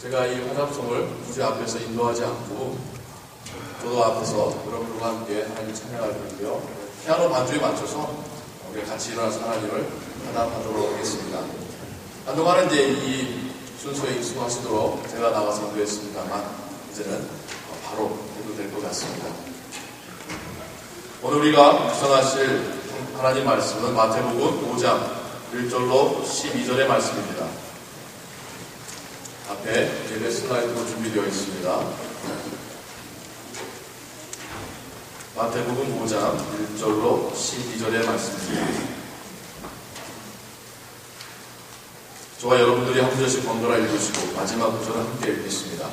제가 이 화답송을 굳이 앞에서 인도하지 않고 저도 앞에서 여러분들과 함께 하나님 찬양할 텐데요. 피아노 반주에 맞춰서 우리 같이 일어나서 하나님을 화답하도록 하겠습니다. 한동안은 이제 이 순서에 익숙하시도록 제가 나와서 인도했습니다만 이제는 바로 해도 될 것 같습니다. 오늘 우리가 묵상하실 하나님 말씀은 마태복음 5장 1절로 12절의 말씀입니다. 앞에 예배 슬라이드로 준비되어 있습니다. 마태복음 5장 1절로 12절의 말씀입니다. 저와 여러분들이 한 구절씩 번갈아 읽으시고 마지막 구절은 함께 읽겠습니다.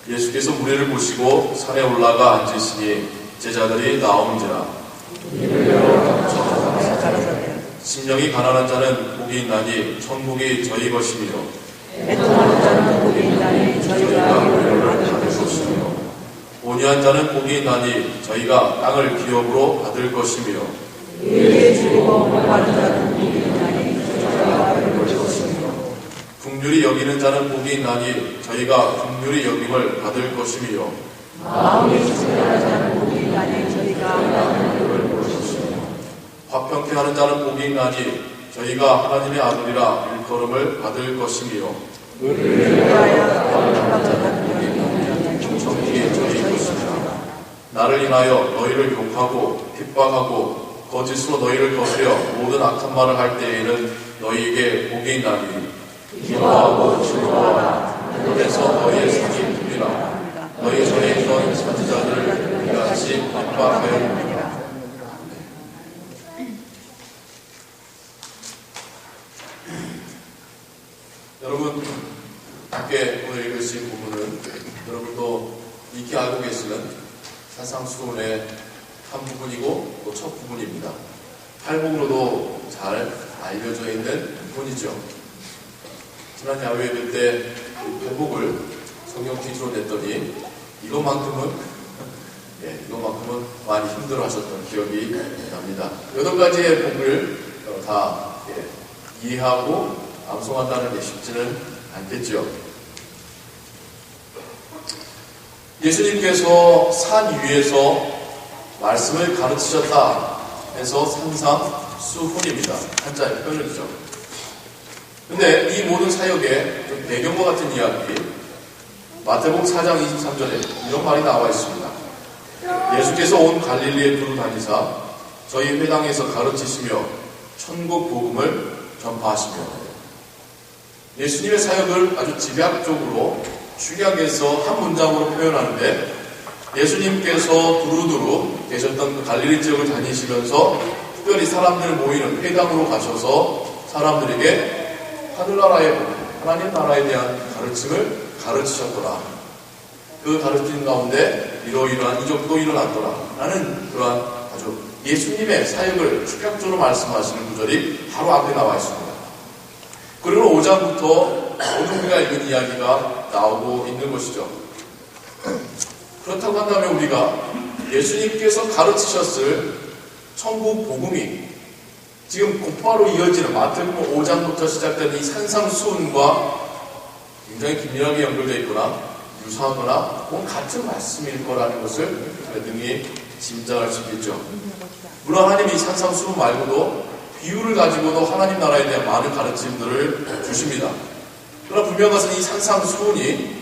예수께서 무리를 보시고 산에 올라가 앉으시니 제자들이 나오는지라 심령이 가난한 자는 복이 있나니 천국이 저희 것이며 애통하는 자는 복이 있나니 저희가 위로를 받을 것이며 온유한 자는 복이 있나니 저희가 땅을 기업으로 받을 것이며 의에 주고 복받은 자는 복이 있나니 저희가 받을 것이며 긍휼히 여기는 자는 복이 있나니 저희가 긍휼히 여김을 받을 것이며 마음이 충만한 자는 복이 있나니 저희가 하나님을 볼 것이며 화평케 하는 자는 복이 있나니 저희가 하나님의 아들이라 일컬음을 받을 것이며 천국이 저희 것이며 나를 인하여 너희를 욕하고 핍박하고 거짓으로 너희를 거스려 모든 악한 말을 할 때에는 너희에게 복이 있나니 기뻐하고 즐거워하라. 하늘에서 너희의 상이 듭니다. 너희 전에 있던 선지자들을 이같이 핍박하였느니라. 여러분, 함께 오늘 읽으신 부분은 여러분도 익히 알고 계시는 산상수훈의 한 부분이고 또 첫 부분입니다. 팔복으로도 잘 알려져 있는 부분이죠. 지난 야외 예배 때 팔복을 성경 퀴즈로 냈더니 이것만큼은 많이 힘들어 하셨던 기억이 납니다. 8가지의 복을 다 이해하고 암송한다는 게 쉽지는 않겠죠. 예수님께서 산 위에서 말씀을 가르치셨다 해서 산상수훈입니다. 한자의 표현이죠. 근데 이 모든 사역의 좀 배경과 같은 이야기, 마태복음 4장 23절에 이런 말이 나와 있습니다. 예수께서 온 갈릴리에 두루 다니사 저희 회당에서 가르치시며 천국 복음을 전파하시며. 예수님의 사역을 아주 집약적으로 축약해서 한 문장으로 표현하는데, 예수님께서 두루두루 계셨던 그 갈릴리 지역을 다니시면서 특별히 사람들 모이는 회당으로 가셔서 사람들에게 하늘나라의 복음, 하나님 나라에 대한 가르침을 가르치셨더라. 그 가르침 가운데 이러이러한 이적도 일어났더라 라는 그러한 아주 예수님의 사역을 축약적으로 말씀하시는 구절이 바로 앞에 나와 있습니다. 그리고 5장부터 오늘 우리가 읽은 이야기가 나오고 있는 것이죠. 그렇다고 한다면 우리가 예수님께서 가르치셨을 천국 복음이 지금 곧바로 이어지는 마태복음 5장부터 시작된 이 산상수훈과 굉장히 긴밀하게 연결되어 있거나 유사하거나 혹은 같은 말씀일 거라는 것을 능히 짐작할 수 있겠죠. 물론 하나님이 산상수훈 말고도 비유를 가지고도 하나님 나라에 대한 많은 가르침들을 주십니다. 그러나 분명한 것은 이 산상수훈이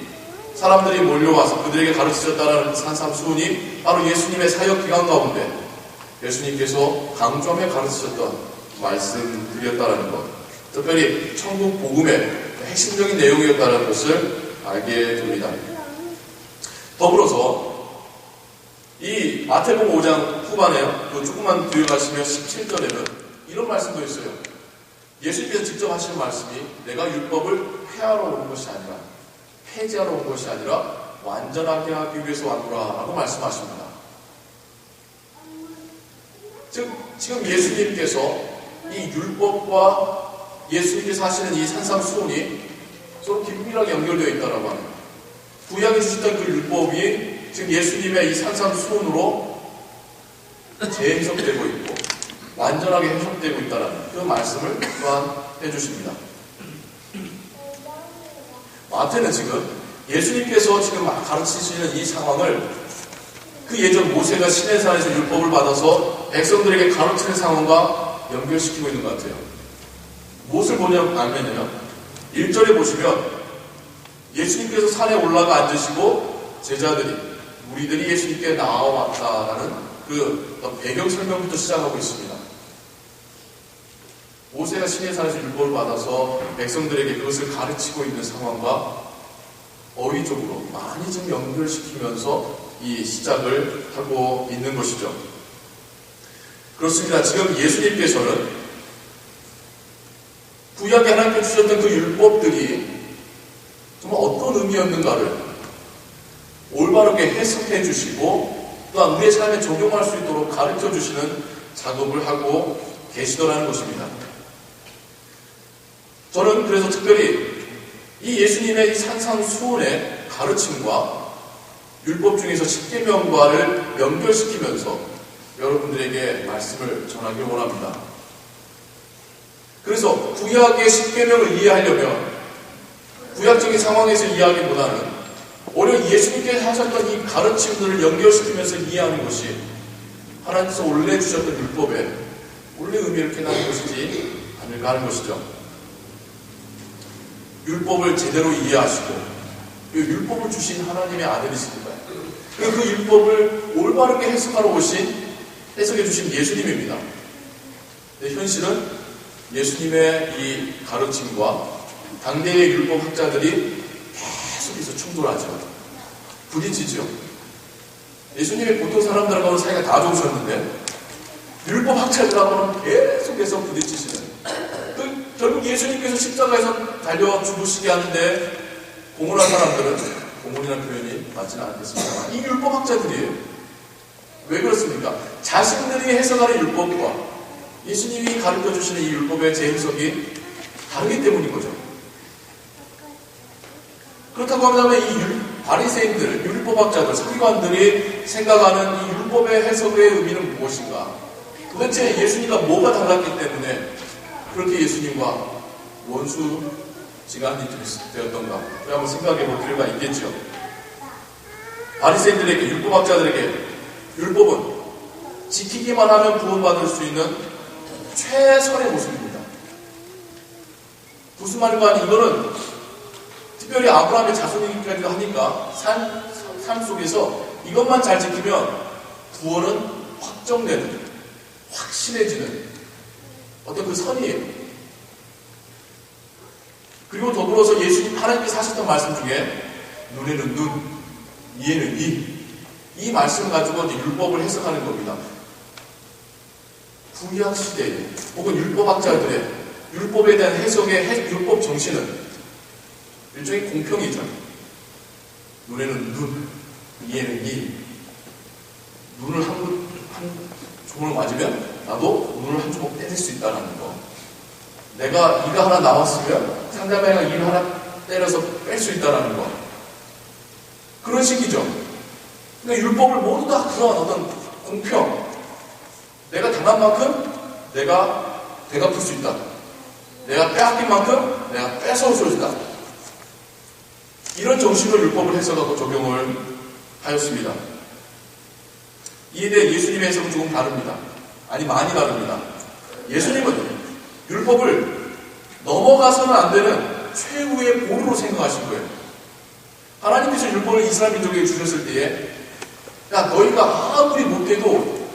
사람들이 몰려와서 그들에게 가르치셨다는 산상수훈이 바로 예수님의 사역 기간 가운데 예수님께서 강조하며 가르치셨던 말씀들이었다는 것, 특별히 천국 복음의 핵심적인 내용이었다는 것을 알게 됩니다. 더불어서 이 마태복음 5장 후반에 조금만 뒤에 가시면 17절에는 이런 말씀도 있어요. 예수님께서 직접 하시는 말씀이 내가 율법을 폐하러 온 것이 아니라 폐지하러 온 것이 아니라 완전하게 하기 위해서 왔노라 라고 말씀하십니다. 즉 지금 예수님께서 이 율법과 예수님께서 하시는 이 산상수훈이 서로 긴밀하게 연결되어 있다라고 합니다. 구약에 주셨던 그 율법이 지금 예수님의 이 산상수훈으로 재해석되고 있고 완전하게 해석되고 있다는 그 말씀을 또한 해주십니다. 마태는 지금 예수님께서 지금 가르치시는 이 상황을 그 예전 모세가 시내산에서 율법을 받아서 백성들에게 가르치는 상황과 연결시키고 있는 것 같아요. 무엇을 보냐면요, 1절에 보시면 예수님께서 산에 올라가 앉으시고 제자들이, 무리들이 예수님께 나와왔다라는 그 배경 설명부터 시작하고 있습니다. 모세가 시내산에서 율법을 받아서 백성들에게 그것을 가르치고 있는 상황과 어휘적으로 많이 좀 연결시키면서 이 시작을 하고 있는 것이죠. 그렇습니다. 지금 예수님께서는 구약에 하나님께 주셨던 그 율법들이 정말 어떤 의미였는가를 올바르게 해석해 주시고 또한 우리의 삶에 적용할 수 있도록 가르쳐 주시는 작업을 하고 계시더라는 것입니다. 저는 그래서 특별히 이 예수님의 이 산상수훈의 가르침과 율법 중에서 십계명과를 연결시키면서 여러분들에게 말씀을 전하길 원합니다. 그래서 구약의 십계명을 이해하려면 구약적인 상황에서 이해하기보다는 오히려 예수님께서 하셨던 이 가르침들을 연결시키면서 이해하는 것이 하나님께서 원래 주셨던 율법의 원래 의미를 깨닫는 것이지 아닐까 하는 것이죠. 율법을 제대로 이해하시고 율법을 주신 하나님의 아들이십니다. 그리고 그 율법을 올바르게 해석하러 오신 해석해 주신 예수님입니다. 근데 현실은 예수님의 이 가르침과 당대의 율법학자들이 계속해서 충돌하죠. 부딪히죠. 예수님이 보통 사람들하고는 사이가 다 좋으셨는데 율법학자들하고는 계속해서 부딪히시는, 결국 예수님께서 십자가에서 달려 죽으시게 하는데 공헌한 사람들은, 공헌이라는 표현이 맞지는 않겠습니다만, 이 율법학자들이에요. 왜 그렇습니까? 자신들이 해석하는 율법과 예수님이 가르쳐 주시는 이 율법의 재해석이 다르기 때문인 거죠. 그렇다고 한다면 이 바리새인들, 율법학자들, 서기관들이 생각하는 이 율법의 해석의 의미는 무엇인가? 도대체 예수님과 뭐가 달랐기 때문에 그렇게 예수님과 원수지간이 되었던가? 그래 한번 생각해 볼 필요가 있겠죠. 바리새인들에게, 율법학자들에게 율법은 지키기만 하면 구원받을 수 있는 최선의 모습입니다. 무슨 말인가 하니 이거는 특별히 아브라함의 자손이기까지도 하니까 삶 속에서 이것만 잘 지키면 구원은 확정되는, 확신해지는 어떤 그 선이에요. 그리고 더불어서 예수님 하나님께서 하셨던 말씀 중에 눈에는 눈, 이에는 이 말씀을 가지고 이제 율법을 해석하는 겁니다. 구약 시대에 혹은 율법학자들의 율법에 대한 해석의 율법 정신은 일종의 공평이죠. 눈에는 눈, 이에는 이. 눈을 한 조물 맞으면 나도 눈을 한 조각 때릴 수 있다는 거. 내가 이가 하나 나왔으면 상대방이가 이를 하나 때려서 뺄 수 있다는 거. 그런 식이죠. 그러니까 율법을 모두 다 그런 어떤 공평. 내가 당한 만큼 내가 되갚을 수 있다. 내가 빼앗긴 만큼 내가 뺏어올 수 있다. 이런 정신으로 율법을 해석하고 적용을 하였습니다. 이에 대해 예수님의 해석은 조금 다릅니다. 아니, 많이 다릅니다. 예수님은 율법을 넘어가서는 안 되는 최후의 보루로 생각하신 거예요. 하나님께서 율법을 이스라엘 민족에게 주셨을 때에, 야, 너희가 아무리 못해도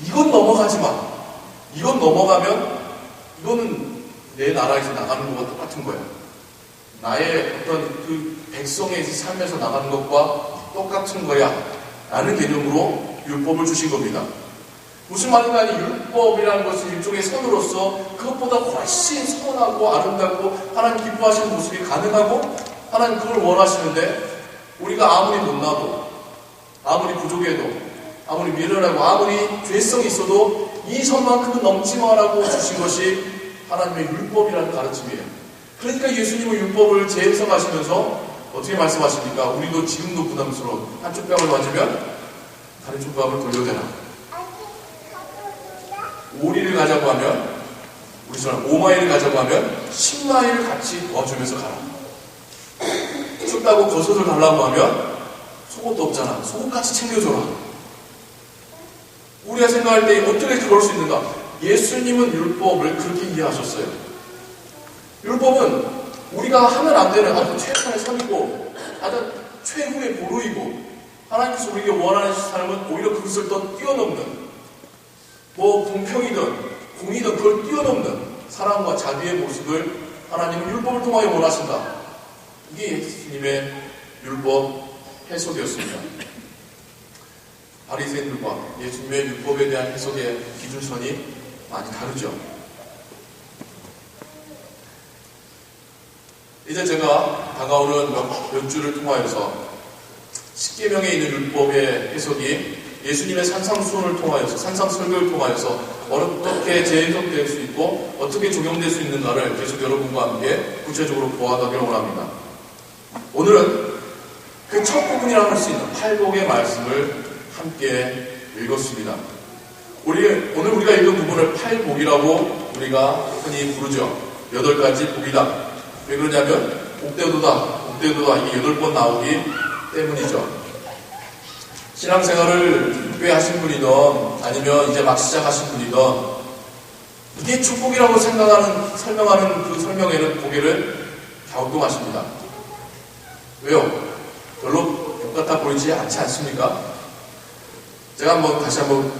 이건 넘어가지 마. 이건 넘어가면 이거는 내 나라에서 나가는 것과 똑같은 거야. 나의 어떤 그 백성의 삶에서 나가는 것과 똑같은 거야. 라는 개념으로 율법을 주신 겁니다. 무슨 말인가 하니 율법이라는 것은 일종의 선으로서 그것보다 훨씬 선하고 아름답고 하나님 기뻐하시는 모습이 가능하고 하나님 그걸 원하시는데 우리가 아무리 못나도 아무리 부족해도 아무리 미련하고 아무리 죄성이 있어도 이 선만큼은 넘지 마라고 주신 것이 하나님의 율법이라는 가르침이에요. 그러니까 예수님은 율법을 재해석하시면서 어떻게 말씀하십니까? 우리도 지금도 부담스러운 한쪽 뺨을 맞으면 다른 쪽 뺨을 돌려대라. 오리를 가자고 하면 우리처럼 5마일을 가자고 하면 10마일을 같이 도와주면서 가라. 춥다고 겉옷을 달라고 하면 속옷도 없잖아. 속옷같이 챙겨줘라. 우리가 생각할 때 어떻게 그럴 수 있는가? 예수님은 율법을 그렇게 이해하셨어요. 율법은 우리가 하면 안 되는 아주 최선의 선이고 아주 최후의 보루이고 하나님께서 우리에게 원하는 삶은 오히려 그것을 더 뛰어넘는 뭐 공평이든 공의든 그걸 뛰어넘는 사랑과 자비의 모습을 하나님은 율법을 통하여 원하신다. 이게 예수님의 율법 해석이었습니다. 바리새인들과 예수님의 율법에 대한 해석의 기준선이 많이 다르죠. 이제 제가 다가오는 몇 주를 통하여서 십계명에 있는 율법의 해석이 예수님의 산상수훈을 통하여서 산상설교를 통하여서 어떻게 재해석될 수 있고 어떻게 적용될 수 있는가를 계속 여러분과 함께 구체적으로 보아가기를 원합니다. 오늘은 그 첫 부분이라고 할 수 있는 팔복의 말씀을 함께 읽었습니다. 오늘 우리가 읽은 부분을 팔복이라고 우리가 흔히 부르죠. 8가지 복이다. 왜 그러냐면 복되도다 이게 8번 나오기 때문이죠. 신앙생활을 꽤 하신 분이든 아니면 이제 막 시작하신 분이든 이게 축복이라고 설명하는 그 설명에는 고개를 갸우뚱하십니다. 왜요? 별로 복 같아 보이지 않지 않습니까? 제가 다시 한번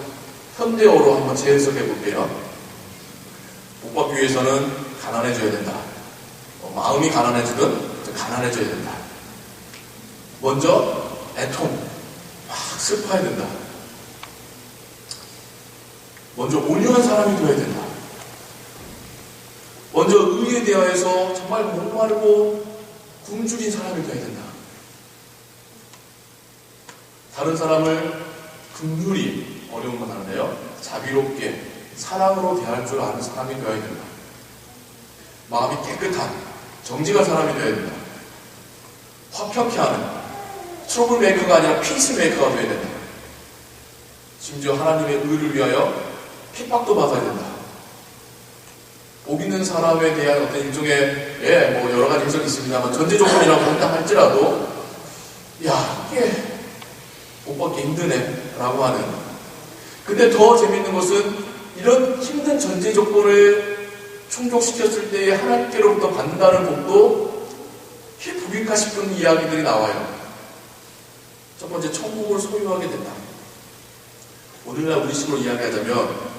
현대어로 한번 재해석해 볼게요. 복받기 위해서는 가난해져야 된다. 마음이 가난해지든 가난해져야 된다. 먼저 애통, 막 슬퍼야 된다. 먼저 온유한 사람이 되어야 된다. 먼저 의에 대하여서 정말 목마르고 굶주린 사람이 되어야 된다. 다른 사람을 긍휼히, 어려운 건 하는데요, 자비롭게 사랑으로 대할 줄 아는 사람이 되어야 된다. 마음이 깨끗한 정직한 사람이 되어야 된다. 화평케 하는 트러블 메이커가 아니라 피스 메이커가 되어야 된다. 심지어 하나님의 의를 위하여 핍박도 받아야 된다. 복 있는 사람에 대한 어떤 일종의 여러 가지 해석이 있습니다만 전제 조건이라고 한다 할지라도 이게 복 받기 힘드네 라고 하는. 근데 더 재밌는 것은 이런 힘든 전제 조건을 충족시켰을 때에 하나님께로부터 받는다는 복도 이게 복일까 싶은 이야기들이 나와요. 첫 번째, 천국을 소유하게 된다. 오늘날 우리식으로 이야기하자면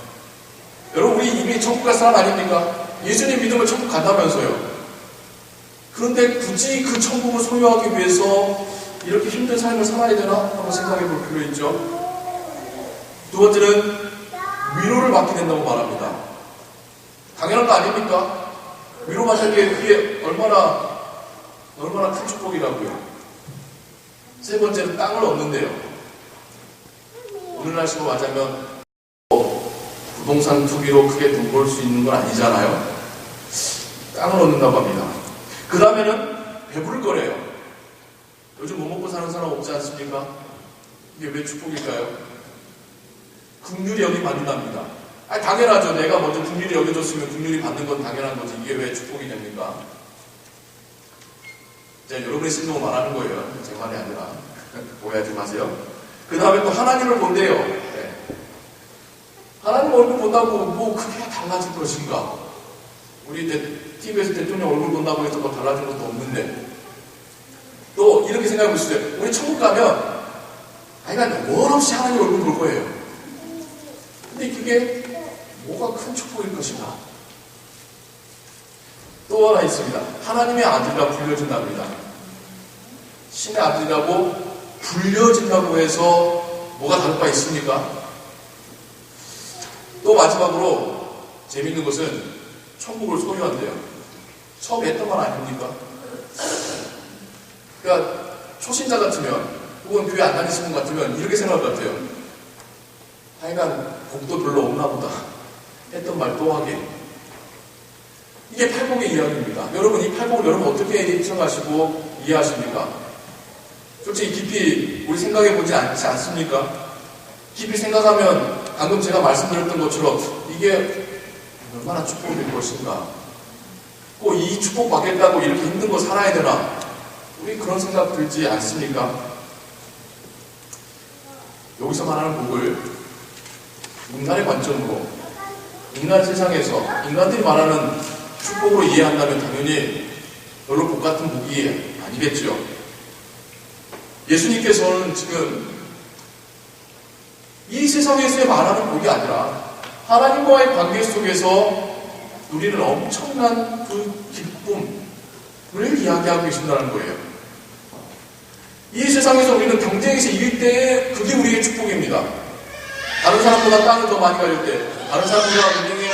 여러분, 우리 이미 천국 갈 사람 아닙니까? 예수님 믿으면 천국 간다면서요. 그런데 굳이 그 천국을 소유하기 위해서 이렇게 힘든 삶을 살아야 되나? 한번 생각해 볼 필요 있죠. 두 번째는 위로를 받게 된다고 말합니다. 당연한 거 아닙니까? 위로받는 게 그게 얼마나 큰 축복이라고요. 세 번째는 땅을 얻는데요. 오늘날 식으로 말하자면 부동산 투기로 크게 돈 벌 수 있는 건 아니잖아요. 땅을 얻는다고 합니다. 그 다음에는 배부를 거래요. 요즘 못 먹고 사는 사람 없지 않습니까? 이게 왜 축복일까요? 긍휼히 여기 받는답니다. 당연하죠. 내가 먼저 긍휼히 여겨줬으면 긍휼히 받는 건 당연한 거지. 이게 왜 축복이 됩니까? 제가 여러분의 심정을 말하는 거예요. 제 말이 아니라. 오해하지 마세요. 그 다음에 또 하나님을 본대요. 네. 하나님 얼굴 본다고 뭐 크게 달라질 것인가? 우리 TV에서 대통령 얼굴 본다고 해서 뭐 달라진 것도 없는데. 또 이렇게 생각해 보시죠. 우리 천국 가면 아니 원 없이 하나님 얼굴 볼 거예요. 근데 그게 뭐가 큰 축복일 것인가? 또 하나 있습니다. 하나님의 아들이라 불려진다고 합니다. 신의 아들이라고 불려진다고 해서 뭐가 다를 바 있습니까? 또 마지막으로 재밌는 것은 천국을 소유한대요. 처음 했던 말 아닙니까? 그러니까 초신자 같으면 혹은 교회 안 다니시는 분 같으면 이렇게 생각할 것 같아요. 하여간 복도 별로 없나 보다. 했던 말 또 하게. 이게 팔복의 이야기입니다. 여러분 이 팔복을 여러분 어떻게 인정하시고 이해하십니까? 솔직히 깊이 우리 생각해 보지 않지 않습니까? 깊이 생각하면 방금 제가 말씀드렸던 것처럼 이게 얼마나 축복일 것인가? 꼭 이 축복 받겠다고 이렇게 힘든 거 살아야 되나? 우리 그런 생각 들지 않습니까? 여기서 말하는 복을 인간의 관점으로 인간 세상에서 인간들이 말하는 축복으로 이해한다면 당연히 별로 복 같은 복이 아니겠죠. 예수님께서는 지금 이 세상에서의 말하는 복이 아니라 하나님과의 관계 속에서 누리는 엄청난 그 기쁨을 이야기하고 계신다는 거예요. 이 세상에서 우리는 경쟁에서 이길 때 그게 우리의 축복입니다. 다른 사람보다 땅을 더 많이 가질 때, 다른 사람보다 은행에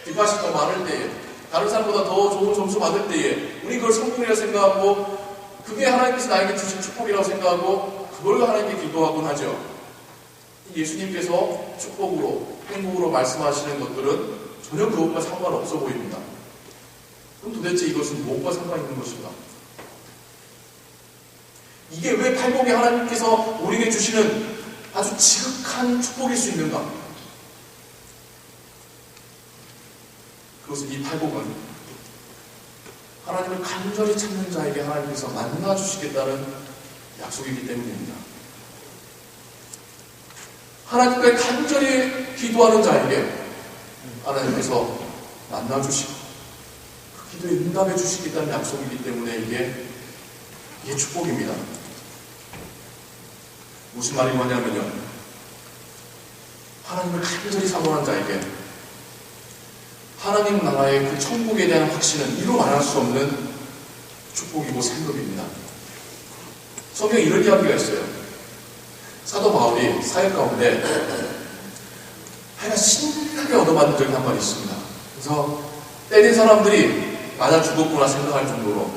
뒷밭이 더 많을 때에, 다른 사람보다 더 좋은 점수 받을 때에 우리 그걸 성공이라고 생각하고 그게 하나님께서 나에게 주신 축복이라고 생각하고 그걸로 하나님께 기도하곤 하죠. 예수님께서 축복으로 행복으로 말씀하시는 것들은 전혀 그것과 상관없어 보입니다. 그럼 도대체 이것은 무엇과 상관이 있는 것인가? 이게 왜 팔복에 하나님께서 우리에게 주시는 아주 지극한 축복일 수 있는가? 그것은 이 팔복은 하나님을 간절히 찾는 자에게 하나님께서 만나주시겠다는 약속이기 때문입니다. 하나님께 간절히 기도하는 자에게 하나님께서 만나주시고 그 기도에 응답해 주시겠다는 약속이기 때문에 이게 축복입니다. 무슨 말이 뭐냐면요. 하나님을 간절히 사모하는 자에게 하나님 나라의 그 천국에 대한 확신은 이루 말할 수 없는 축복이고 상급입니다. 성경에 이런 이야기가 있어요. 사도 바울이 사역 가운데 하여간 신나게 얻어맞는 적이 한 번 있습니다. 그래서 때린 사람들이 맞아 죽었구나 생각할 정도로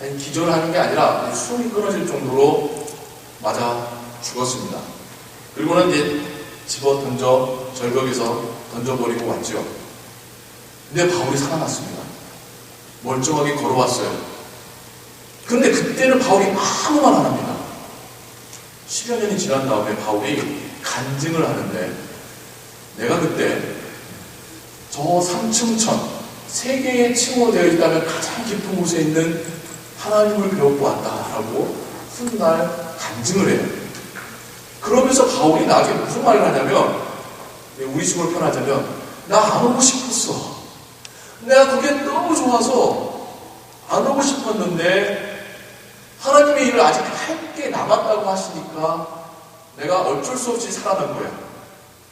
아니 기절하는 게 아니라 숨이 끊어질 정도로 맞아 죽었습니다. 그리고는 이제 집어 던져 절벽에서 던져버리고 왔죠. 근데 바울이 살아났습니다. 멀쩡하게 걸어왔어요. 근데 그때는 바울이 아무 말 안 합니다. 10여 년이 지난 다음에 바울이 간증을 하는데 내가 그때 저 3층천 세계에 칭호되어 있다면 가장 깊은 곳에 있는 하나님을 배우고 왔다라고 훗날 간증을 해요. 그러면서 바울이 나에게 무슨 말을 하냐면 우리 식으로 표현하자면 나 안 오고 싶었어. 내가 그게 너무 좋아서 안 오고 싶었는데 하나님의 일을 아직 할 게 남았다고 하시니까 내가 어쩔 수 없이 살아난 거야.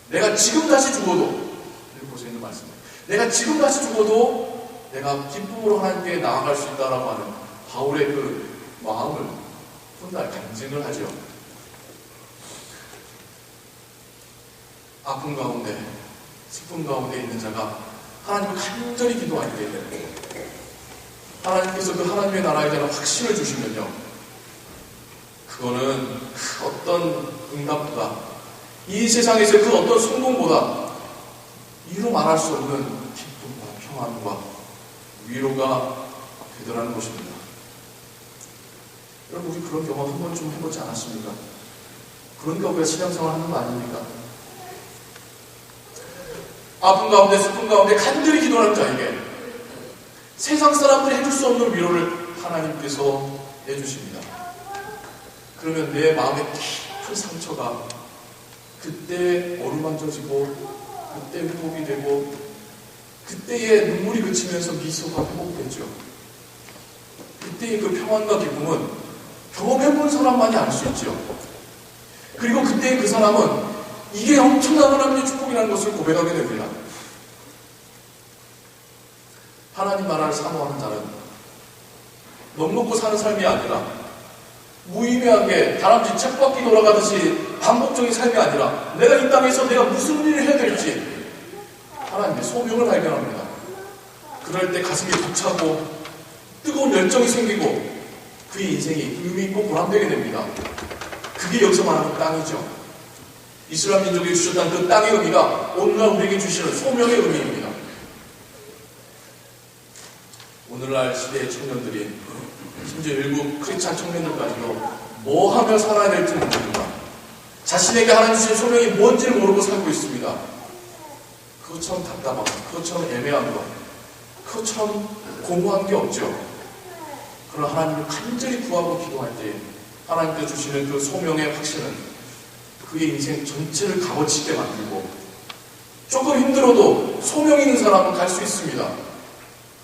내가 지금 다시 죽어도 여기 보시는 있는 말씀이에요. 내가 지금 다시 죽어도 내가 기쁨으로 하나님께 나아갈 수 있다라고 하는 바울의 그 마음을 훗날 간증을 하죠. 아픔 가운데 슬픔 가운데 있는 자가 하나님을 간절히 기도할 때 하나님께서 그 하나님의 나라에 대한 확신을 주시면요, 그거는 그 어떤 응답보다 이 세상에서 그 어떤 성공보다 이루 말할 수 없는 기쁨과 평안과 위로가 되더라는 것입니다. 여러분, 우리 그런 경험 한 번쯤 해보지 않았습니까? 그러니까 우리가 신앙생활 하는 거 아닙니까? 아픔 가운데 슬픔 가운데 간절히 기도하는 자에게 세상 사람들이 해줄 수 없는 위로를 하나님께서 내주십니다. 그러면 내 마음의 깊은 상처가 그때 어루만져지고 그때 회복이 되고 그때의 눈물이 그치면서 미소가 회복되죠. 그때의 그 평안과 기쁨은 경험해본 사람만이 알 수 있죠. 그리고 그때의 그 사람은 이게 엄청난 하나님의 축복이라는 것을 고백하게 됩니다. 하나님 나라를 사모하는 자는 넉넉고 사는 삶이 아니라 무의미하게 다람쥐 쳇바퀴 돌아가듯이 반복적인 삶이 아니라 내가 이 땅에서 내가 무슨 일을 해야 될지 하나님의 소명을 발견합니다. 그럴 때 가슴이 벅차고 뜨거운 열정이 생기고 그의 인생이 의미있고 보람되게 됩니다. 그게 여기서 말하는 땅이죠. 이스라엘 민족에게 주셨다는 그 땅의 의미가 오늘날 우리에게 주시는 소명의 의미입니다. 오늘날 시대의 청년들이 심지어 일부 크리스찬 청년들까지도 뭐 하며 살아야 될지 모릅니다. 자신에게 하나님 주신 소명이 뭔지를 모르고 살고 있습니다. 그것처럼 답답한 것, 그것처럼 애매한 것, 그것처럼 공허한 게 없죠. 그러나 하나님을 간절히 구하고 기도할 때 하나님께 주시는 그 소명의 확신은 그의 인생 전체를 값어치게 만들고 조금 힘들어도 소명 있는 사람은 갈 수 있습니다.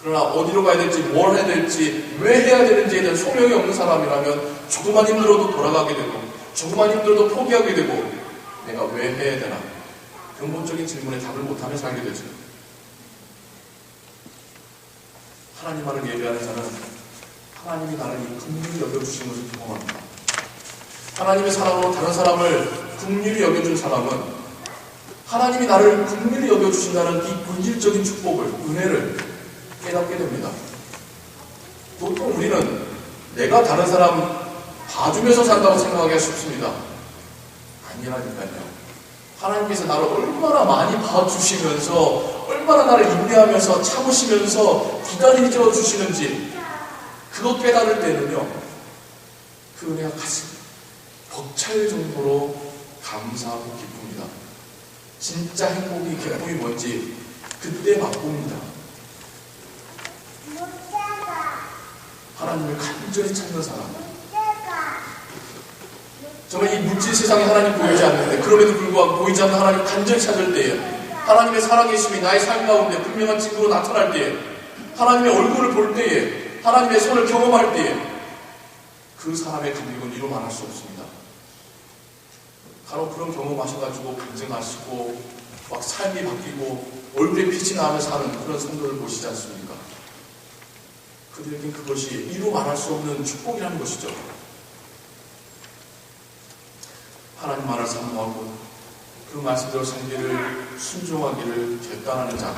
그러나 어디로 가야 될지 뭘 해야 될지 왜 해야 되는지에 대한 소명이 없는 사람이라면 조금만 힘들어도 돌아가게 되고 조금만 힘들어도 포기하게 되고 내가 왜 해야 되나 근본적인 질문에 답을 못하며 살게 되죠. 하나님만을 예배하는 자는 하나님이 나를 긍휼히 여겨주신 것을 경험합니다. 하나님의 사랑으로 다른 사람을 긍휼히 여겨준 사람은 하나님이 나를 긍휼히 여겨주신다는 이 본질적인 축복을, 은혜를 깨닫게 됩니다. 보통 우리는 내가 다른 사람 봐주면서 산다고 생각하기가 쉽습니다. 아니라니까요. 하나님께서 나를 얼마나 많이 봐주시면서 얼마나 나를 인내하면서 참으시면서 기다려 주시는지 그것 깨달을 때는요. 그 은혜가 가슴 벅찰 정도로 감사하고 기쁩니다. 진짜 행복이 기쁨이 뭔지 그때 맛봅니다. 하나님을 간절히 찾는 사람. 정말 이 물질 세상에 하나님 보이지 않는데 그럼에도 불구하고 보이지 않는 하나님 간절히 찾을 때에 하나님의 살아계심이 나의 삶 가운데 분명한 증거로 나타날 때에 하나님의 얼굴을 볼 때에 하나님의 손을 경험할 때에 그 사람의 감격은 이루 말할 수 없습니다. 간혹 그런 경험하셔가지고 반증하시고 막 삶이 바뀌고 얼굴에 빛이 나며 사는 그런 성도를 보시지 않습니까? 그들에겐 그것이 이루 말할 수 없는 축복이라는 것이죠. 하나님 말을 사모하고 그 말씀대로 살기를 순종하기를 결단하는 자.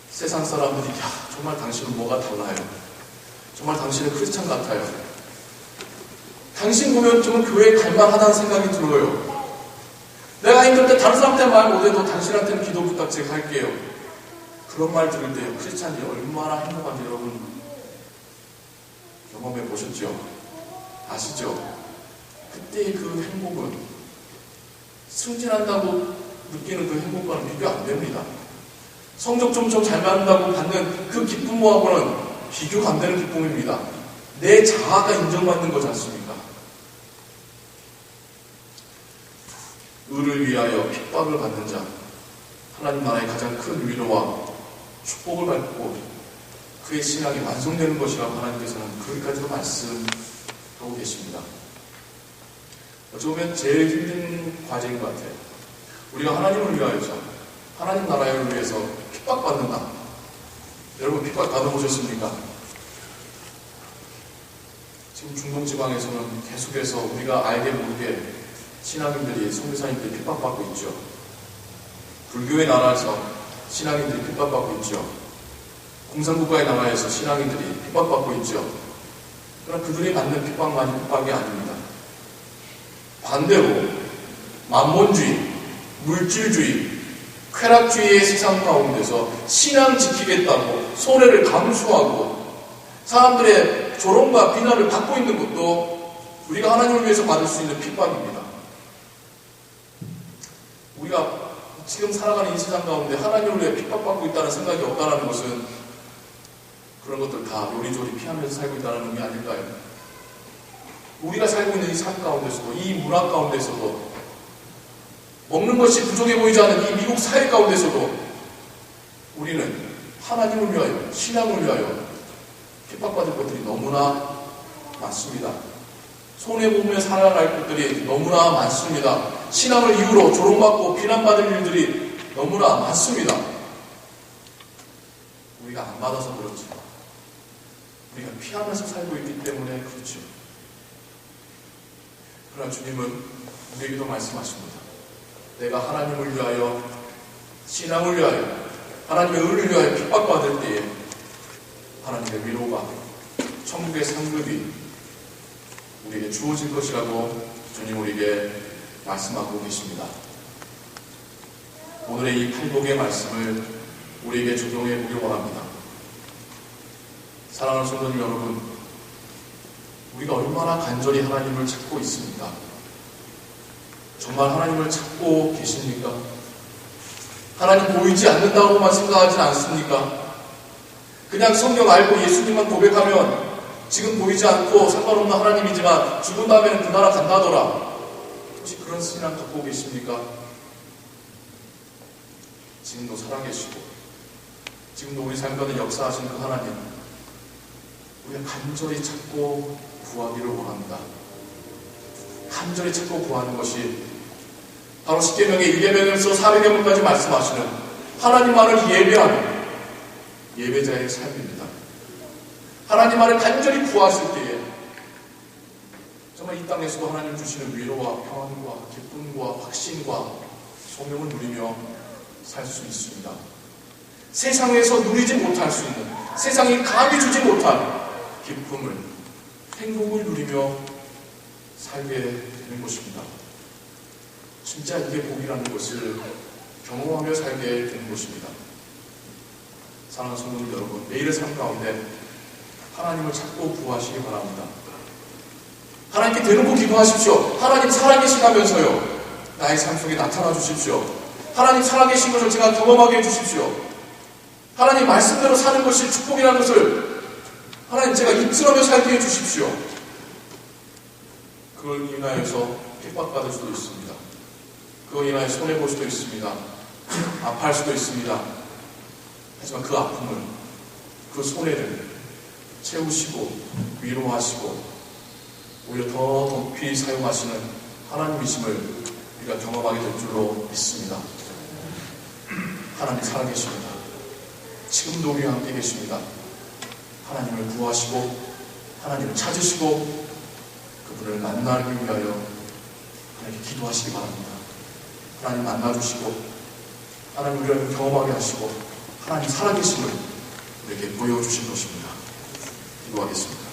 세상 사람들이 정말 당신은 뭐가 달라요. 정말 당신은 크리스찬 같아요. 당신 보면 좀 교회에 갈만하다는 생각이 들어요. 내가 힘들 때 다른 사람한테 말 못해도 당신한테는 기도 부탁 제가 할게요. 그런 말 들을 때 크리스찬이 얼마나 행복한지 여러분 경험해 보셨죠? 아시죠? 그때의 그 행복은 승진한다고 느끼는 그 행복과는 비교 안 됩니다. 성적 좀 잘 받는다고 받는 그 기쁨하고는 비교가 안 되는 기쁨입니다. 내 자아가 인정받는 거지 않습니까? 의를 위하여 핍박을 받는 자, 하나님 나라의 가장 큰 위로와 축복을 받고 그의 신앙이 완성되는 것이라고 하나님께서는 거기까지도 말씀하고 계십니다. 어찌 보면 제일 힘든 과제인 것 같아요. 우리가 하나님을 위하여서 하나님 나라를 위해서 핍박받는다. 여러분 핍박 받아보셨습니까? 지금 중동지방에서는 계속해서 우리가 알게 모르게 신앙인들이 선교사님들이 핍박받고 있죠. 불교의 나라에서 신앙인들이 핍박받고 있죠. 공산국가의 나라에서 신앙인들이 핍박받고 있죠. 그러나 그들이 받는 핍박만이 핍박이 아닙니다. 반대로 만몬주의, 물질주의, 쾌락주의의 세상 가운데서 신앙 지키겠다고 손해를 감수하고 사람들의 조롱과 비난을 받고 있는 것도 우리가 하나님을 위해서 받을 수 있는 핍박입니다. 우리가 지금 살아가는 이 세상 가운데 하나님을 위해 핍박받고 있다는 생각이 없다는 것은 그런 것들 다 요리조리 피하면서 살고 있다는 의미 아닐까요? 우리가 살고 있는 이 삶 가운데서도, 이 문화 가운데서도, 먹는 것이 부족해 보이지 않는 이 미국 사회 가운데서도 우리는 하나님을 위하여, 신앙을 위하여 핍박받을 것들이 너무나 많습니다. 손해보며 살아갈 것들이 너무나 많습니다. 신앙을 이유로 조롱받고 비난받을 일들이 너무나 많습니다. 우리가 안 받아서 그렇죠. 우리가 피하면서 살고 있기 때문에 그렇죠. 그러나 주님은 우리에게도 말씀하십니다. 내가 하나님을 위하여, 신앙을 위하여, 하나님의 의를 위하여 핍박받을 때에 하나님의 위로가, 천국의 상급이 우리에게 주어질 것이라고 주님 우리에게 말씀하고 계십니다. 오늘의 이 팔복의 말씀을 우리에게 적용해 보기 원합니다. 사랑하는 성도님 여러분, 우리가 얼마나 간절히 하나님을 찾고 있습니까? 정말 하나님을 찾고 계십니까? 하나님 보이지 않는다고만 생각하지 않습니까? 그냥 성경 알고 예수님만 고백하면 지금 보이지 않고 상관없는 하나님이지만 죽은 다음에는 그 나라 간다더라. 혹시 그런 신앙 갖고 계십니까? 지금도 살아계시고 지금도 우리 삶 가운데 역사하신 그 하나님, 우리가 간절히 찾고 구하기를 원합니다. 간절히 찾고 구하는 것이 바로 십계명의 1계명에서 400계명까지 말씀하시는 하나님만을 예배하는 예배자의 삶입니다. 하나님만을 간절히 구하실 때에 정말 이 땅에서도 하나님 주시는 위로와 평안과 기쁨과 확신과 소명을 누리며 살 수 있습니다. 세상에서 누리지 못할 수 있는, 세상이 감히 주지 못한 기쁨을, 행복을 누리며 살게 되는 것입니다. 진짜 이게 복이라는 것을 경험하며 살게 되는 것입니다. 사랑하는 성도님 여러분, 매일의 삶 가운데 하나님을 찾고 구하시기 바랍니다. 하나님께 대놓고 기도하십시오. 하나님 살아계시다면서요. 나의 삶 속에 나타나 주십시오. 하나님 살아계신 것을 제가 경험하게 해주십시오. 하나님 말씀대로 사는 것이 축복이라는 것을 하나님 제가 입술하며 살게 해주십시오. 그걸 인하여서 핍박받을 수도 있습니다. 그걸 인하여 손해볼 수도 있습니다. 아파할 수도 있습니다. 하지만 그 아픔을, 그 손해를 채우시고 위로하시고 오히려 더 높이 사용하시는 하나님이심을 우리가 경험하게 될 줄로 믿습니다. 하나님 살아계십니다. 지금도 우리와 함께 계십니다. 하나님을 구하시고 하나님을 찾으시고 그분을 만나기 위하여 하나님께 기도하시기 바랍니다. 하나님 만나주시고 하나님 우리를 경험하게 하시고 하나님 살아계심을 우리에게 보여주신 것입니다. 기도하겠습니다.